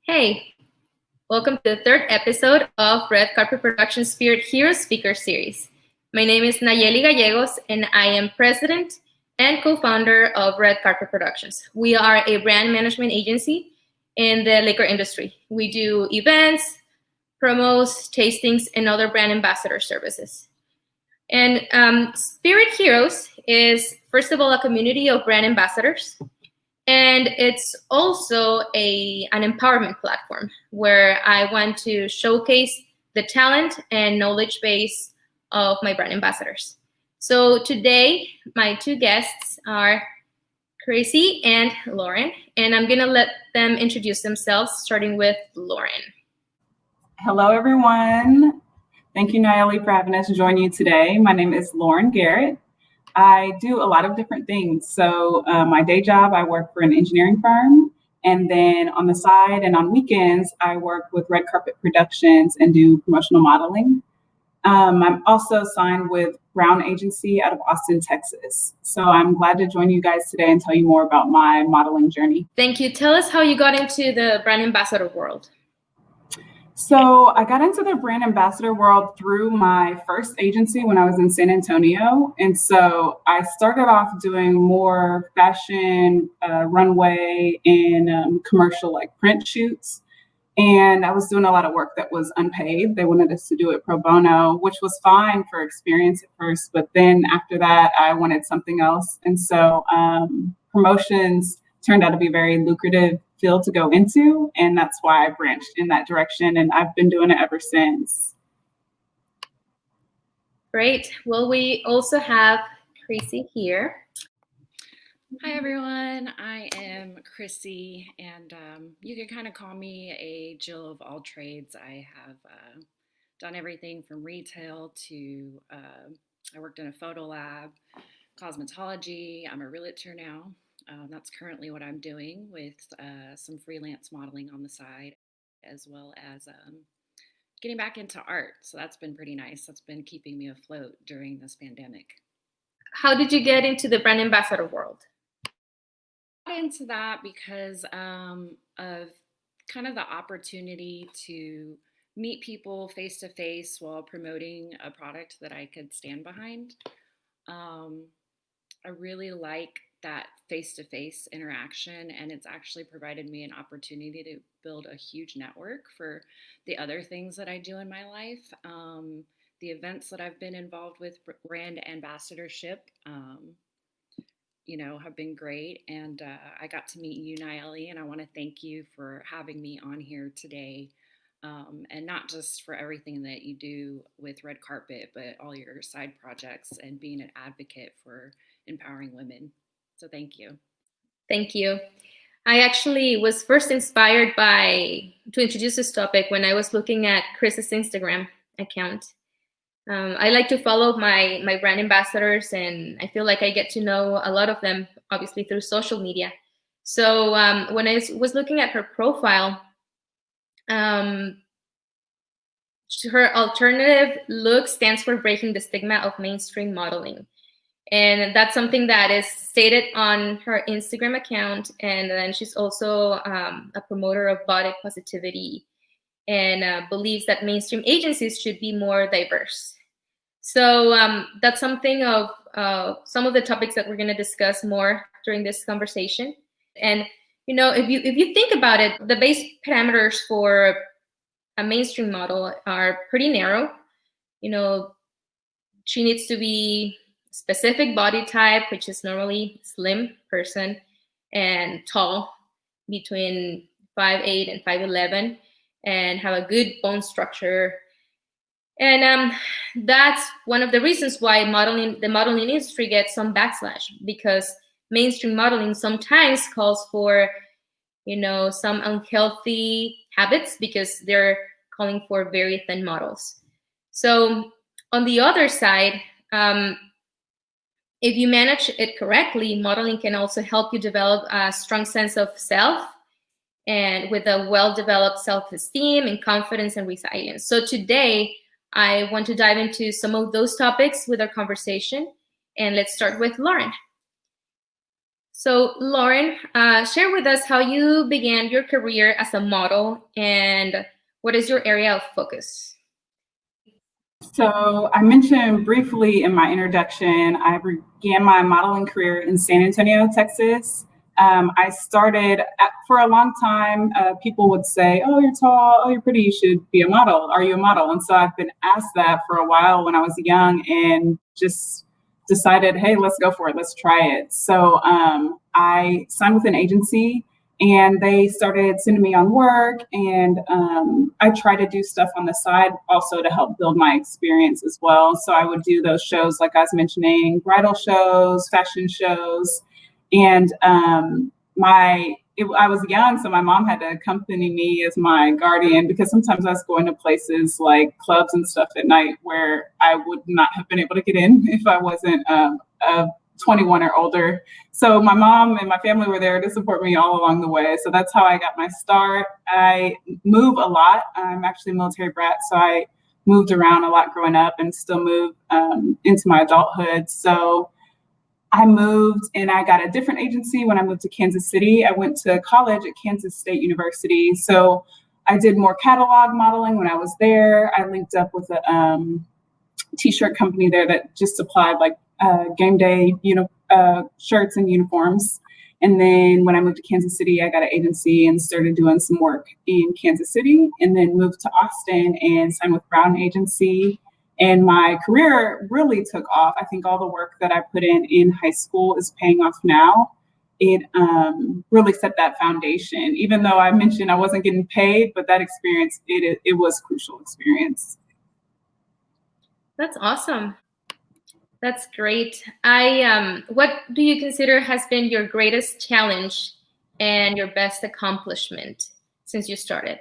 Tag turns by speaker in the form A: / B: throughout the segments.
A: Hey, welcome to the third episode of Red Carpet Productions Spirit HERoes Speaker Series. My name is Nayeli Gallegos, and I am president and co-founder of Red Carpet Productions. We are a brand management agency in the liquor industry. We do events, promos, tastings, and other brand ambassador services. And Spirit HERoes is, first of all, a community of brand ambassadors. And it's also an empowerment platform where I want to showcase the talent and knowledge base of my brand ambassadors. So today, my two guests are Chrissy and Lauren, and I'm gonna let them introduce themselves, starting with Lauren.
B: Hello, everyone. Thank you, Nayeli, for having us join you today. My name is Lauren Garrett. I do a lot of different things. So my day job, I work for an engineering firm. And then on the side and on weekends, I work with Red Carpet Productions and do promotional modeling. I'm also signed with Brown Agency out of Austin, Texas. So I'm glad to join you guys today and tell you more about my modeling journey.
A: Thank you. Tell us how you got into the brand ambassador world.
B: So I got into the brand ambassador world through my first agency when I was in San Antonio. And so I started off doing more fashion, runway, and commercial like print shoots. And I was doing a lot of work that was unpaid. They wanted us to do it pro bono, which was fine for experience at first. But then after that, I wanted something else. And so promotions turned out to be a very lucrative field to go into, and that's why I branched in that direction, and I've been doing it ever since.
A: Great. Well, we also have Chrissy here.
C: Hi, everyone. I am Chrissy, and you can kind of call me a Jill of all trades. I have done everything from retail to I worked in a photo lab, cosmetology. I'm a realtor now. That's currently what I'm doing with some freelance modeling on the side, as well as getting back into art. So that's been pretty nice. That's been keeping me afloat during this pandemic.
A: How did you get into the brand ambassador world?
C: I got into that because of kind of the opportunity to meet people face to face while promoting a product that I could stand behind. I really like that face-to-face interaction, and it's actually provided me an opportunity to build a huge network for the other things that I do in my life. The events that I've been involved with, brand ambassadorship, have been great, and I got to meet you, Nayeli, and I want to thank you for having me on here today, and not just for everything that you do with Red Carpet, but all your side projects and being an advocate for empowering women. So thank you.
A: Thank you. I actually was first inspired to introduce this topic when I was looking at Chris's Instagram account. I like to follow my brand ambassadors, and I feel like I get to know a lot of them, obviously, through social media. So when I was looking at her profile, her alternative look stands for breaking the stigma of mainstream modeling. And that's something that is stated on her Instagram account. And then she's also a promoter of body positivity and believes that mainstream agencies should be more diverse. So that's something of some of the topics that we're going to discuss more during this conversation. And if you think about it, the base parameters for a mainstream model are pretty narrow. She needs to be specific body type, which is normally slim person, and tall, between 5'8" and 5'11", and have a good bone structure. And that's one of the reasons why the modeling industry gets some backlash, because mainstream modeling sometimes calls for, some unhealthy habits because they're calling for very thin models. So on the other side, if you manage it correctly, modeling can also help you develop a strong sense of self, and with a well-developed self-esteem and confidence and resilience. So today, I want to dive into some of those topics with our conversation. And let's start with Lauren. So, Lauren, share with us how you began your career as a model and what is your area of focus?
B: So I mentioned briefly in my introduction, I began my modeling career in San Antonio, Texas. I started for a long time. People would say, "Oh, you're tall. Oh, you're pretty. You should be a model. Are you a model?" And so I've been asked that for a while when I was young, and just decided, "Hey, let's go for it. Let's try it." So I signed with an agency, and they started sending me on work, and I try to do stuff on the side also to help build my experience as well. So I would do those shows like I was mentioning, bridal shows, fashion shows, and I was young, so my mom had to accompany me as my guardian because sometimes I was going to places like clubs and stuff at night where I would not have been able to get in if I wasn't a 21 or older. So my mom and my family were there to support me all along the way. So that's how I got my start. I move a lot. I'm actually a military brat, so I moved around a lot growing up and still move into my adulthood. So I moved and I got a different agency when I moved to Kansas City. I went to college at Kansas State University. So I did more catalog modeling when I was there. I linked up with a t-shirt company there that just supplied like game day shirts and uniforms. And then when I moved to Kansas City, I got an agency and started doing some work in Kansas City, and then moved to Austin and signed with Brown Agency. And my career really took off. I think all the work that I put in high school is paying off now. It really set that foundation. Even though I mentioned I wasn't getting paid, but that experience, it was a crucial experience.
A: That's awesome. That's great. What do you consider has been your greatest challenge and your best accomplishment since you started?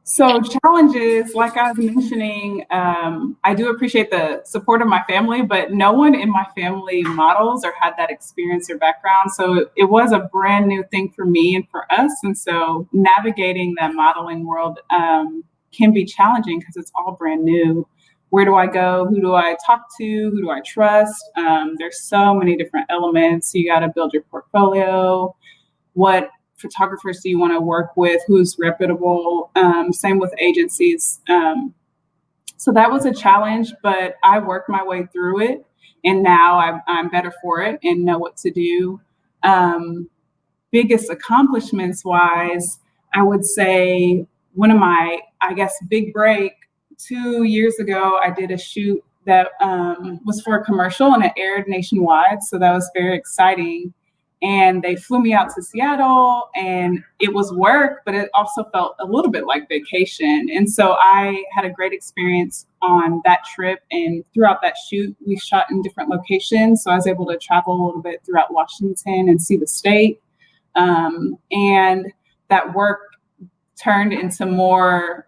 B: So challenges, like I was mentioning, I do appreciate the support of my family, but no one in my family models or had that experience or background. So it was a brand new thing for me and for us. And so navigating that modeling world can be challenging because it's all brand new. Where do I go? Who do I talk to? Who do I trust? There's so many different elements. You got to build your portfolio. What photographers do you want to work with? Who's reputable? Same with agencies. So that was a challenge, but I worked my way through it, and now I'm better for it and know what to do. Biggest accomplishments wise, I would say one of my, I guess, big break 2 years ago, I did a shoot that was for a commercial and it aired nationwide. So that was very exciting. And they flew me out to Seattle, and it was work, but it also felt a little bit like vacation. And so I had a great experience on that trip. And throughout that shoot, we shot in different locations. So I was able to travel a little bit throughout Washington and see the state. And that work turned into more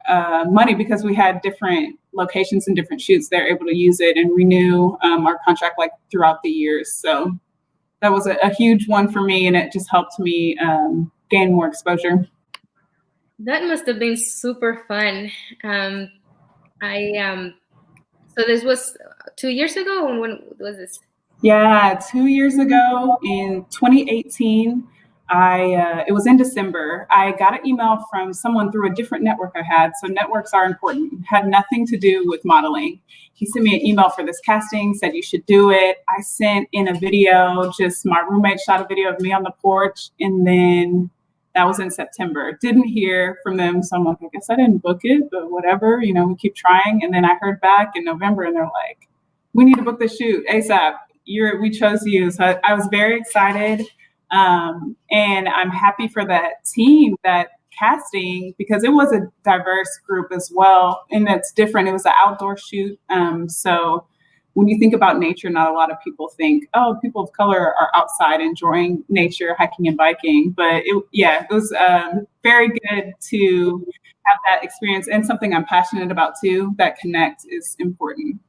B: money because we had different locations and different shoots. They're able to use it and renew our contract like throughout the years. So that was a huge one for me, and it just helped me gain more exposure.
A: That must have been super fun. So this was 2 years ago. When was this?
B: Yeah, 2 years ago in 2018. It was in December. I got an email from someone through a different network I had. So networks are important. Had nothing to do with modeling. He sent me an email for this casting, said you should do it. I sent in a video, just my roommate shot a video of me on the porch, and then that was in September. Didn't hear from them. So I'm like, I guess I didn't book it, but whatever, we keep trying. And then I heard back in November, and they're like, we need to book the shoot ASAP. We chose you. So I was very excited. And I'm happy for that team, that casting, because it was a diverse group as well. And it's different. It was an outdoor shoot. So when you think about nature, not a lot of people think, oh, people of color are outside enjoying nature, hiking and biking. But it was very good to have that experience, and something I'm passionate about too. That connect is important.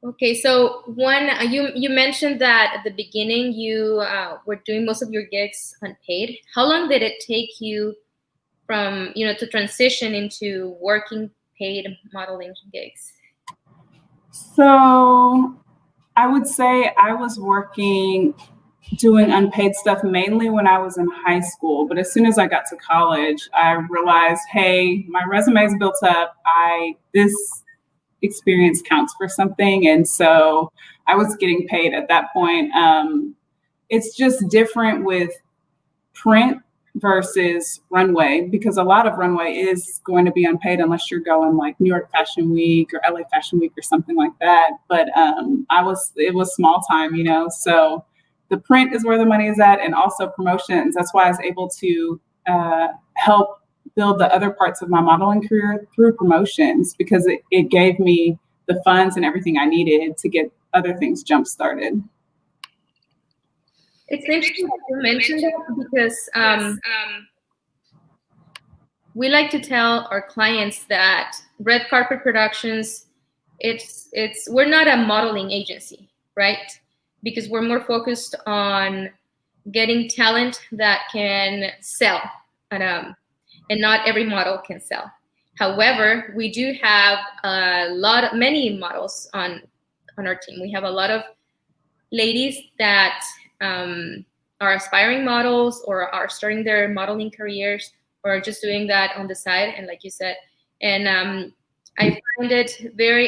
A: Okay, so you mentioned that at the beginning you were doing most of your gigs unpaid. How long did it take you from to transition into working paid modeling gigs?
B: So I would say I was working doing unpaid stuff mainly when I was in high school. But as soon as I got to college, I realized, hey, my resume is built up. This experience counts for something. And so I was getting paid at that point. It's just different with print versus runway, because a lot of runway is going to be unpaid unless you're going like New York Fashion Week or LA Fashion Week or something like that. But it was small time, so the print is where the money is at, and also promotions. That's why I was able to help build the other parts of my modeling career through promotions, because it gave me the funds and everything I needed to get other things jump started.
A: It's interesting that you mentioned that, because we like to tell our clients that Red Carpet Productions, we're not a modeling agency, right? Because we're more focused on getting talent that can sell, and not every model can sell. However, we do have many models on our team. We have a lot of ladies that are aspiring models, or are starting their modeling careers, or just doing that on the side. And like you said, and I find it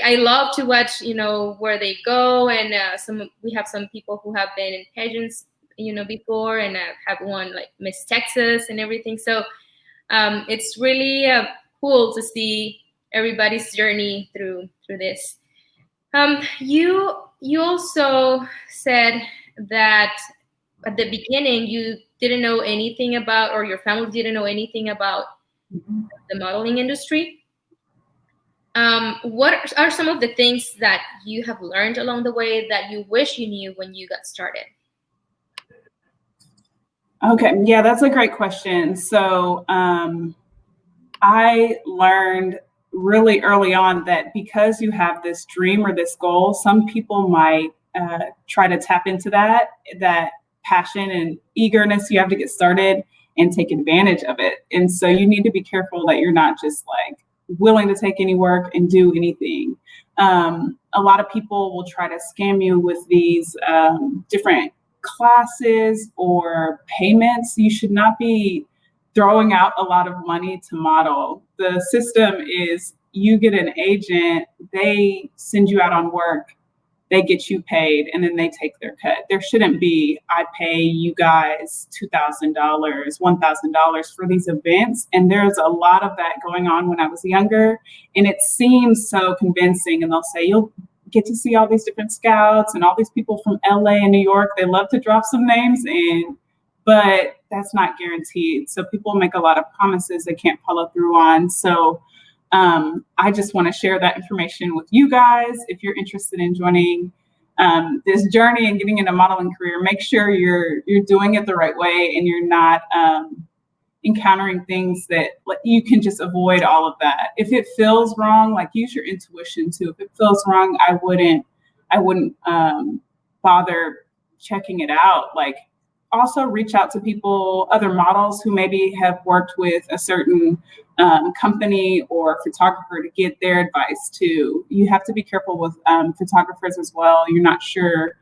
A: I love to watch, where they go. And we have some people who have been in pageants, before, and have won like Miss Texas and everything. So it's really cool to see everybody's journey through this. You also said that at the beginning you didn't know anything about, or your family didn't know anything about the modeling industry. What are some of the things that you have learned along the way that you wish you knew when you got started?
B: Okay, yeah, that's a great question. So I learned really early on that because you have this dream or this goal, some people might try to tap into that passion and eagerness you have to get started and take advantage of it. And so you need to be careful that you're not just like willing to take any work and do anything. A lot of people will try to scam you with these different classes or payments. You should not be throwing out a lot of money to model. The system is you get an agent, they send you out on work, they get you paid, and then they take their cut. There shouldn't be, I pay you guys $2,000, $1,000 for these events. And there's a lot of that going on when I was younger. And it seems so convincing. And they'll say, you'll get to see all these different scouts and all these people from LA and New York. They love to drop some names in, but that's not guaranteed. So people make a lot of promises they can't follow through on. So I just want to share that information with you guys. If you're interested in joining this journey and getting in a modeling career, make sure you're doing it the right way, and you're not encountering things that you can just avoid all of that. If it feels wrong, like, use your intuition too. If it feels wrong, I wouldn't bother checking it out. Like, also reach out to people, other models who maybe have worked with a certain company or photographer to get their advice too. You have to be careful with photographers as well. You're not sure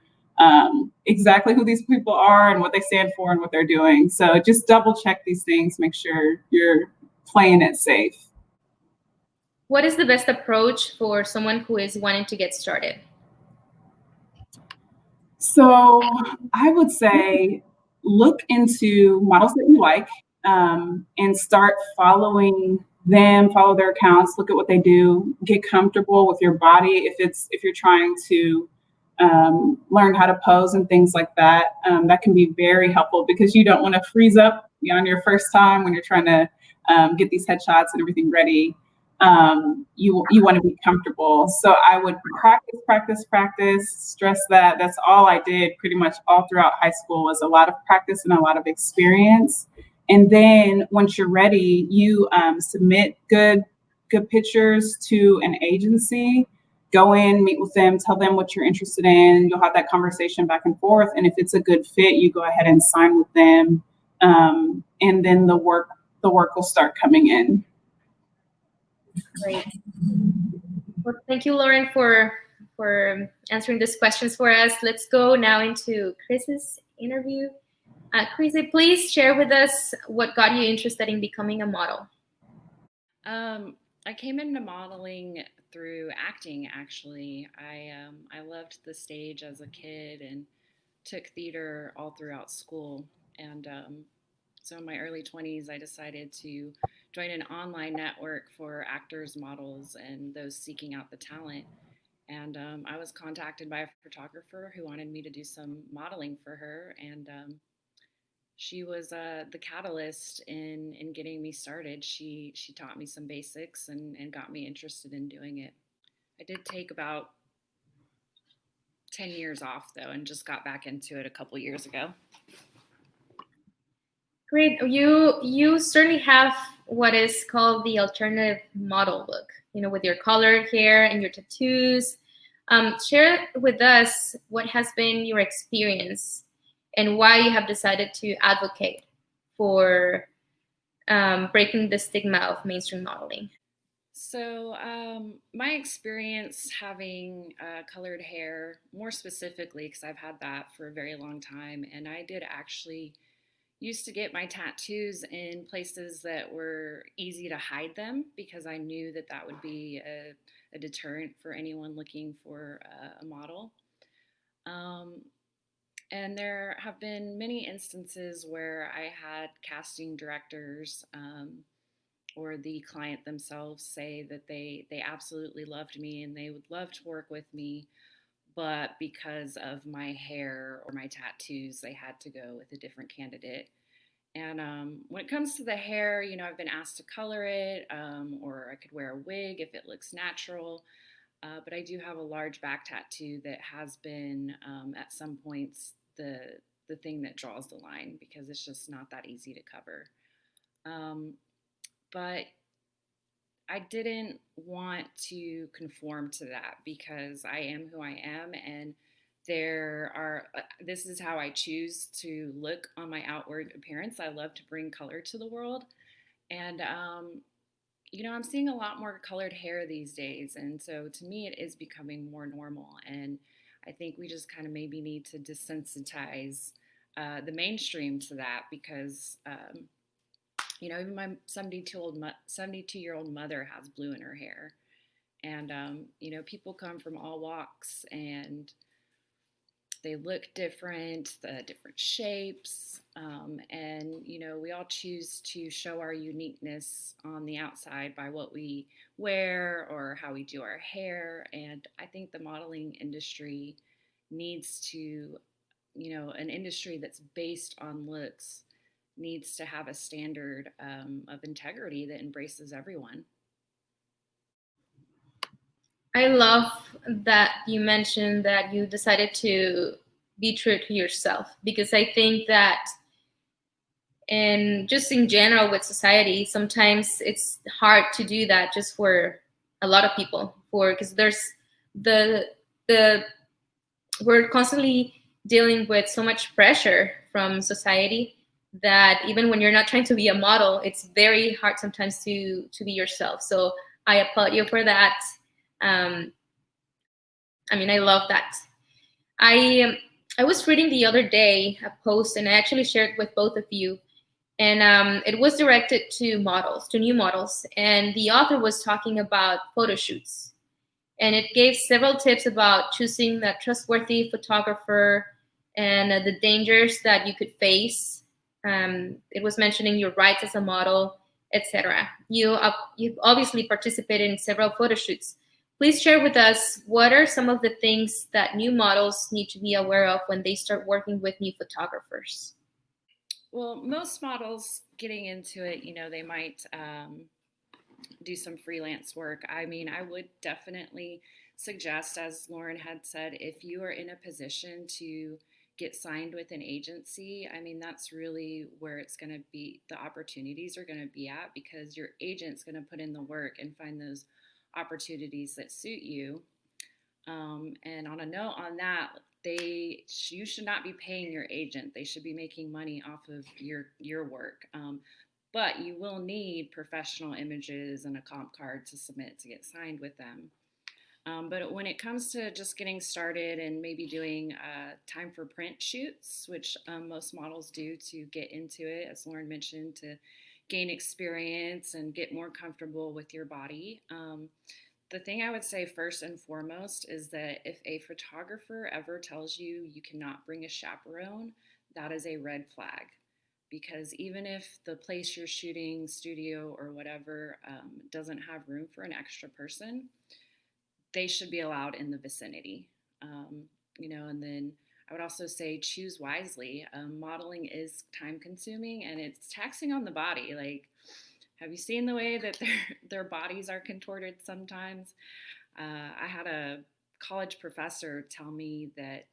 B: exactly who these people are and what they stand for and what they're doing. So just double check these things, make sure you're playing it safe.
A: What is the best approach for someone who is wanting to get started?
B: So I would say look into models that you like and start following them, follow their accounts, look at what they do, get comfortable with your body. If you're trying to learn how to pose and things like that, that can be very helpful, because you don't want to freeze up on your first time when you're trying to get these headshots and everything ready. You want to be comfortable. So I would practice, stress that. That's all I did pretty much all throughout high school, was a lot of practice and a lot of experience. And then once you're ready, you submit good pictures to an agency, go in, meet with them, tell them what you're interested in. You'll have that conversation back and forth. And if it's a good fit, you go ahead and sign with them. And then the work will start coming in.
A: Great. Well, thank you, Lauren, for answering these questions for us. Let's go now into Chris's interview. Chrissy, please share with us what got you interested in becoming a model.
C: I came into modeling through acting. Actually, I loved the stage as a kid and took theater all throughout school. And so in my early 20s, I decided to join an online network for actors, models, and those seeking out the talent. And I was contacted by a photographer who wanted me to do some modeling for her. And she was the catalyst in getting me started. She taught me some basics and got me interested in doing it. I did take about 10 years off though and just got back into it a couple years ago.
A: Great. You certainly have what is called the alternative model look, with your colored hair and your tattoos. Share with us what has been your experience and why you have decided to advocate for breaking the stigma of mainstream modeling.
C: So, my experience having colored hair, more specifically, because I've had that for a very long time, and I did actually used to get my tattoos in places that were easy to hide them because I knew that that would be a deterrent for anyone looking for a model. Um, and there have been many instances where I had casting directors or the client themselves say that they absolutely loved me and they would love to work with me, but because of my hair or my tattoos, they had to go with a different candidate. And when it comes to the hair, I've been asked to color it, or I could wear a wig if it looks natural. But I do have a large back tattoo that has been, at some points, the thing that draws the line because it's just not that easy to cover. But I didn't want to conform to that because I am who I am, and this is how I choose to look on my outward appearance. I love to bring color to the world. And, I'm seeing a lot more colored hair these days. And so to me, it is becoming more normal. And I think we just kind of maybe need to desensitize the mainstream to that because, even my 72-year-old mother has blue in her hair. And, people come from all walks and they look different, different shapes, and we all choose to show our uniqueness on the outside by what we wear or how we do our hair. And I think the modeling industry needs to, an industry that's based on looks needs to have a standard of integrity that embraces everyone.
A: I love that you mentioned that you decided to be true to yourself because I think that, and just in general with society, sometimes it's hard to do that just for a lot of people, because there's the we're constantly dealing with so much pressure from society that even when you're not trying to be a model, it's very hard sometimes to be yourself. So I applaud you for that. I love that. I was reading the other day a post, and I actually shared it with both of you. And it was directed to models, to new models. And the author was talking about photo shoots. And it gave several tips about choosing a trustworthy photographer and the dangers that you could face. It was mentioning your rights as a model, etc. You've obviously participated in several photo shoots. Please share with us what are some of the things that new models need to be aware of when they start working with new photographers.
C: Well, most models getting into it, they might do some freelance work. I would definitely suggest, as Lauren had said, if you are in a position to get signed with an agency, that's really where it's going to be, the opportunities are going to be at, because your agent's going to put in the work and find those opportunities that suit you. And on a note on that, you should not be paying your agent. They should be making money off of your work. But you will need professional images and a comp card to submit to get signed with them. But when it comes to just getting started and maybe doing time for print shoots, which most models do to get into it, as Lauren mentioned, to gain experience and get more comfortable with your body. The thing I would say first and foremost is that if a photographer ever tells you you cannot bring a chaperone, that is a red flag. Because even if the place you're shooting, studio or whatever, doesn't have room for an extra person, they should be allowed in the vicinity. And then I would also say choose wisely. Modeling is time consuming and it's taxing on the body. Like, have you seen the way that their bodies are contorted sometimes? I had a college professor tell me that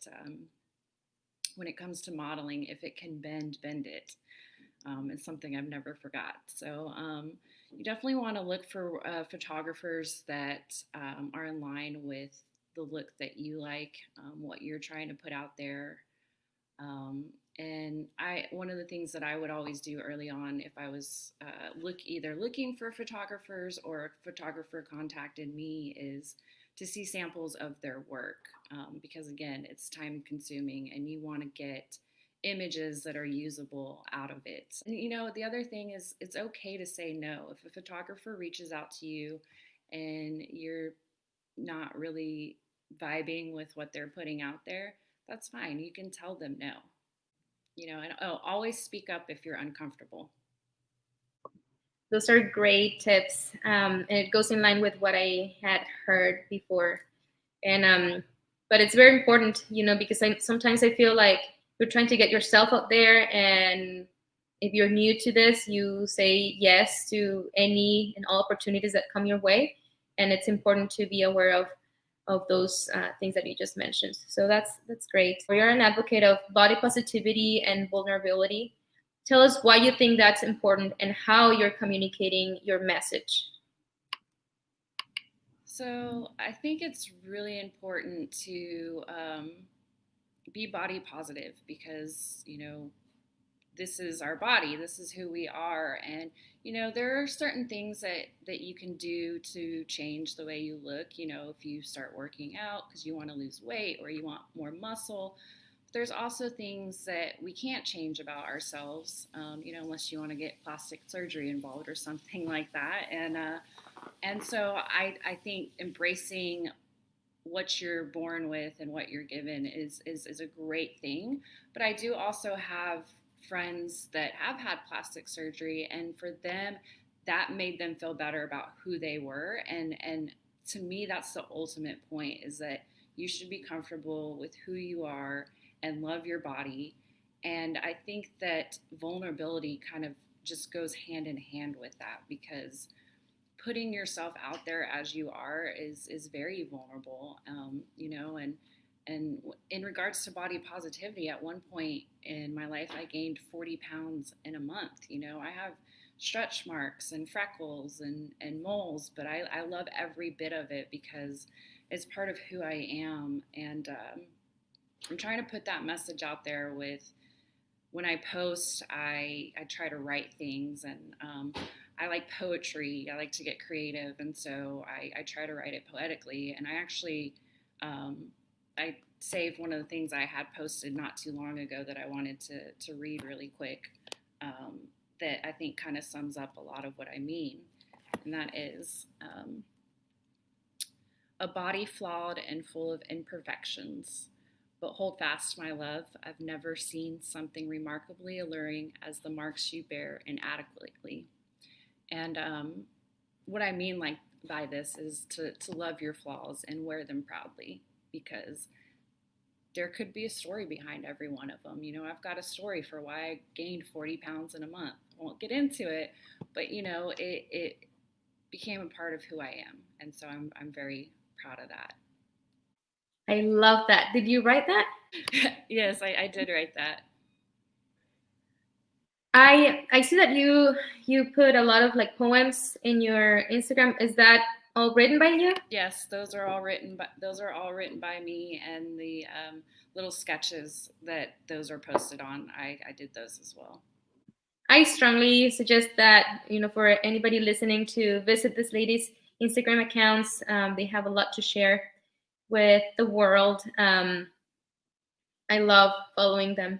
C: when it comes to modeling, if it can bend, bend it. It's something I've never forgot. So you definitely want to look for photographers that are in line with the look that you like, what you're trying to put out there. And one of the things that I would always do early on, if I was either looking for photographers or a photographer contacted me, is to see samples of their work, because again, it's time consuming, and you want to get images that are usable out of it. And the other thing is it's okay to say no. If a photographer reaches out to you and you're not really vibing with what they're putting out there, that's fine. You can tell them no. And always speak up if you're uncomfortable.
A: Those are great tips, and it goes in line with what I had heard before. And but it's very important, because sometimes I feel like you're trying to get yourself out there, and if you're new to this, you say yes to any and all opportunities that come your way, and it's important to be aware of those things that you just mentioned. So that's great. You're an advocate of body positivity and vulnerability. Tell us why you think that's important and how you're communicating your message.
C: So I think it's really important to be body positive because, this is our body, this is who we are. And, there are certain things that you can do to change the way you look. If you start working out because you want to lose weight or you want more muscle. There's also things that we can't change about ourselves, unless you want to get plastic surgery involved or something like that. And so I think embracing what you're born with and what you're given is a great thing. But I do also have friends that have had plastic surgery, and for them, that made them feel better about who they were. And to me, that's the ultimate point, is that you should be comfortable with who you are and love your body. And I think that vulnerability kind of just goes hand in hand with that, because putting yourself out there as you are is very vulnerable, and in regards to body positivity, at one point in my life, I gained 40 pounds in a month. I have stretch marks and freckles and moles, but I love every bit of it because it's part of who I am. And I'm trying to put that message out there with, when I post, I try to write things, and I like poetry. I like to get creative, and so I try to write it poetically. And I actually, I saved one of the things I had posted not too long ago that I wanted to read really quick, that I think kind of sums up a lot of what I mean. And that is, a body flawed and full of imperfections, but hold fast, my love. I've never seen something remarkably alluring as the marks you bear inadequately. And what I mean by this is to love your flaws and wear them proudly, because there could be a story behind every one of them. I've got a story for why I gained 40 pounds in a month. I won't get into it, but it became a part of who I am. And so I'm very proud of that.
A: I love that. Did you write that?
C: Yes, I did write that.
A: I see that you put a lot of poems in your Instagram. Is that all written by you?
C: Yes, those are all written by me, and the little sketches that those are posted on, I did those as well.
A: I strongly suggest that for anybody listening to visit this lady's Instagram accounts. They have a lot to share with the world. I love following them.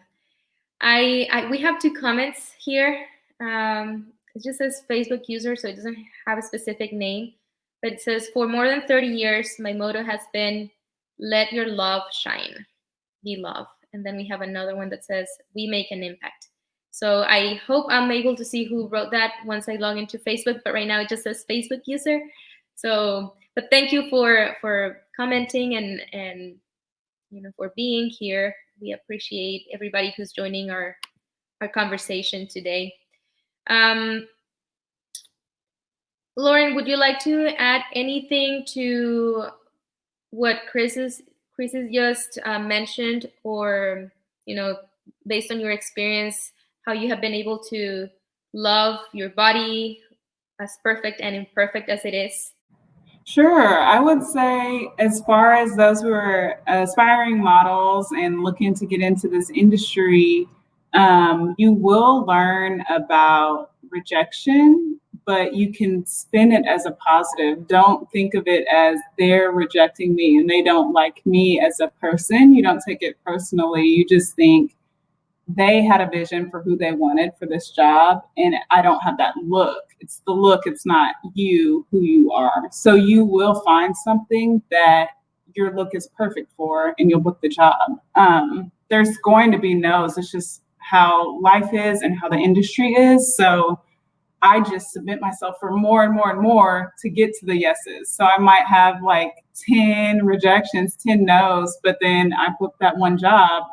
A: We have 2 comments here. It just says Facebook user, so it doesn't have a specific name, but it says, for more than 30 years, my motto has been, let your love shine, be love. And then we have another one that says, we make an impact. So I hope I'm able to see who wrote that once I log into Facebook, but right now it just says Facebook user. So, but thank you for commenting and for being here. We appreciate everybody who's joining our conversation today. Lauren, would you like to add anything to what Chris has just mentioned, or based on your experience, how you have been able to love your body as perfect and imperfect as it is?
B: Sure. I would say, as far as those who are aspiring models and looking to get into this industry, you will learn about rejection, but you can spin it as a positive. Don't think of it as they're rejecting me and they don't like me as a person. You don't take it personally. You just think, they had a vision for who they wanted for this job, and I don't have that look. It's the look, it's not you, who you are. So you will find something that your look is perfect for, and you'll book the job. There's going to be no's. It's just how life is and how the industry is. So I just submit myself for more and more and more to get to the yeses. So I might have like 10 rejections, 10 no's, but then I book that one job,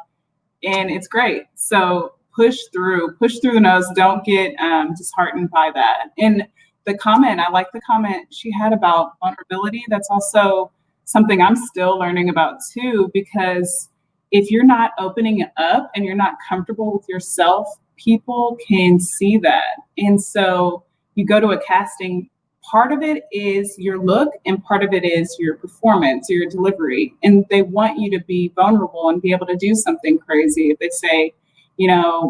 B: and it's great. So push through the no's. Don't get disheartened by that. And the comment, I like the comment she had about vulnerability. That's also something I'm still learning about too, because if you're not opening it up and you're not comfortable with yourself, people can see that. And so you go to a casting, part of it is your look and part of it is your performance, your delivery. And they want you to be vulnerable and be able to do something crazy. If they say,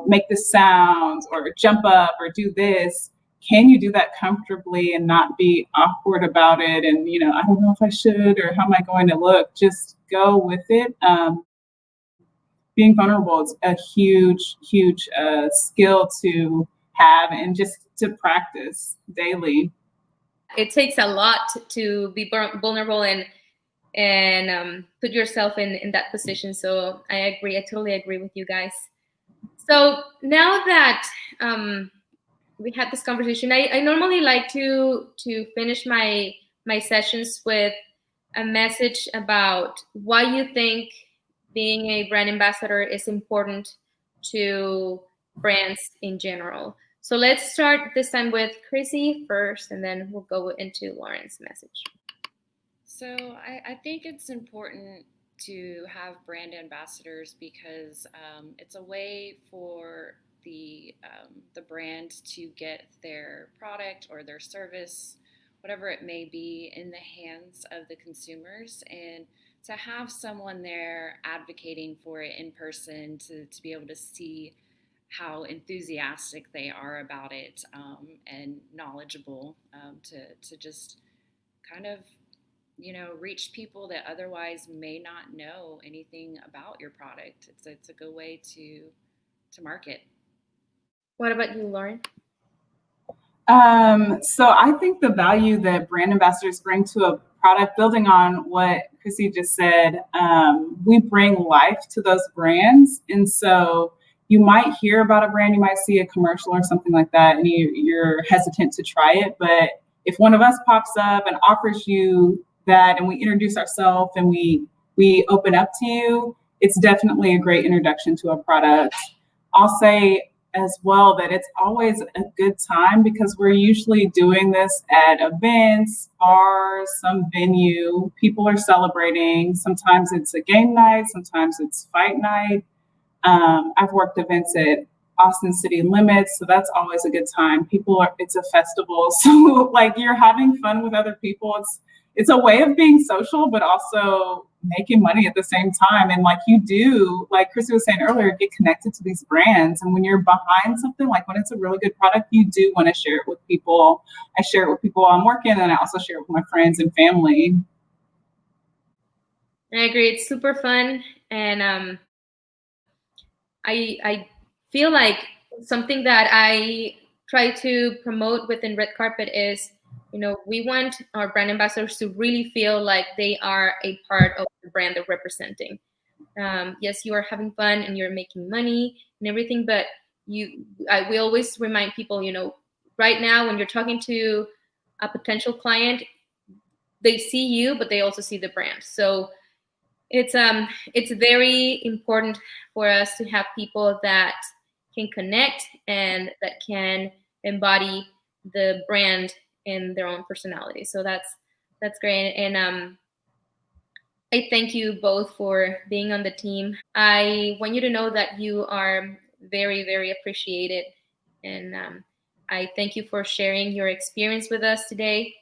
B: make this sound or jump up or do this, can you do that comfortably and not be awkward about it? And, I don't know if I should, or how am I going to look? Just go with it. Being vulnerable is a huge, huge skill to have and just to practice daily.
A: It takes a lot to be vulnerable and put yourself in that position. So I agree. I totally agree with you guys. So now that we had this conversation, I normally like to finish my sessions with a message about why you think being a brand ambassador is important to brands in general. So let's start this time with Chrissy first, and then we'll go into Lauren's message.
C: So I think it's important to have brand ambassadors because it's a way for the brand to get their product or their service, whatever it may be, in the hands of the consumers, and to have someone there advocating for it in person, to be able to see how enthusiastic they are about it and knowledgeable, to just kind of reach people that otherwise may not know anything about your product. It's a good way to market.
A: What about you, Lauren?
B: So I think the value that brand ambassadors bring to a product, building on what Chrissy just said, we bring life to those brands. And so you might hear about a brand, you might see a commercial or something like that, and you're hesitant to try it. But if one of us pops up and offers you that, and we introduce ourselves and we open up to you, it's definitely a great introduction to a product. I'll say as well that it's always a good time because we're usually doing this at events, bars, some venue. People are celebrating. Sometimes it's a game night, sometimes it's fight night. I've worked events at Austin City Limits, so that's always a good time. It's a festival, so like you're having fun with other people. it's a way of being social, but also making money at the same time. And like you do, like Chrissy was saying earlier, get connected to these brands. And when you're behind something, like when it's a really good product, you do want to share it with people. I share it with people while I'm working, and I also share it with my friends and family.
A: I agree. It's super fun. And I feel like something that I try to promote within Red Carpet is, we want our brand ambassadors to really feel like they are a part of the brand they're representing. Yes, you are having fun and you're making money and everything, but we always remind people, right now when you're talking to a potential client, they see you, but they also see the brand. So it's very important for us to have people that can connect and that can embody the brand in their own personality. So that's great. And I thank you both for being on the team. I want you to know that you are very, very appreciated. And I thank you for sharing your experience with us today.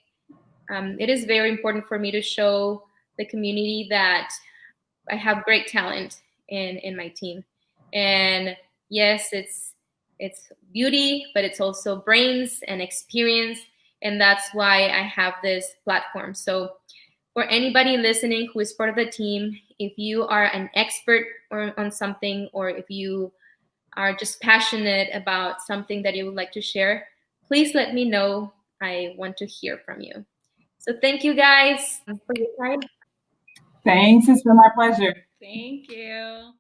A: It is very important for me to show the community that I have great talent in my team. And yes, it's beauty, but it's also brains and experience. And that's why I have this platform. So for anybody listening who is part of the team, if you are an expert on something, or if you are just passionate about something that you would like to share, please let me know. I want to hear from you. So thank you guys for your time.
B: Thanks. It's been my pleasure.
C: Thank you.